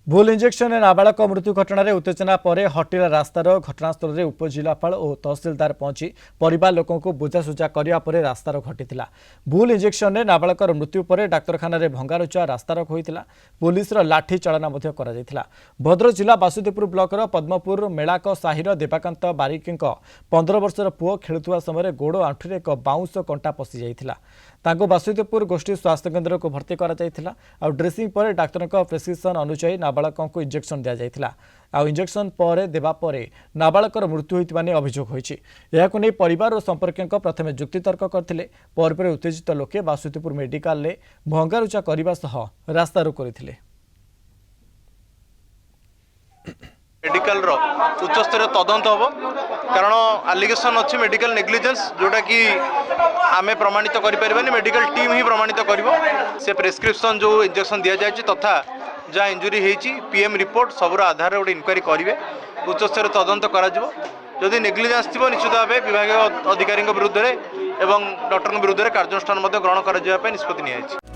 भूल इंजेक्शन नाबालक मृत्यु घटना उत्तेजना पर हटिला रास्तार घटनास्थल में उपजिलापाल और तहसिलदार पहुंची परिवार लोकों को बुझासुझा करने पर रास्तार घटी भूल इंजेक्शन नाबालक मृत्यु पर डाक्तखाना भंगारुचा रास्तारोक होता पुलिस लाठी चालना भद्रक जिला बासुदेवपुर ब्लॉकर पद्मपुर मेलाक साहिर देवाकांत बारिक 15 वर्षर पुओ खेलुवा समय गोड़ आंठुरे एक बाउंस कंटा पशि जाइथिला तांको बासुदेवपुर गोष्ठी स्वास्थ्य केन्द्र को भर्ती करा ड्रेसिंग पर डाक्तर प्रेस्क्रिप्शन अनुसार नाबालक को इंजेक्शन दि जाइथिला इंजेक्शन पर देवा पर नाबालकर मृत्यु होइतिबा ने अभियोग होइछि। एहाकु नै परिवार और संपर्क प्रथमे जुक्तितर्क करथिले पर उत्तेजित लोके बासुदेवपुर मेडिकल ले भंगारुचा करबा सह रास्ता रोक करथिले। मेडिकल उच्चस्तर तदंत हम कारण आलिगेशन अच्छी मेडिकल नेग्लिजेंस जोटा कि आमे प्रमाणित करें मेडिकल टीम ही प्रमाणित कर से प्रेस्क्रिप्शन जो इंजेक्शन दि जाए तथा जहाँ इंजुरी होती पीएम रिपोर्ट सबूर आधार गोटे इनक्वारी करेंगे उच्चस्तर तदंत करी नेग्लिजेंस थी निश्चित भाव विभाग अधिकारी विरुद्ध एवं डॉक्टर विरुद्ध कार्यानुष्ठान ग्रहण कर निष्पत्ति।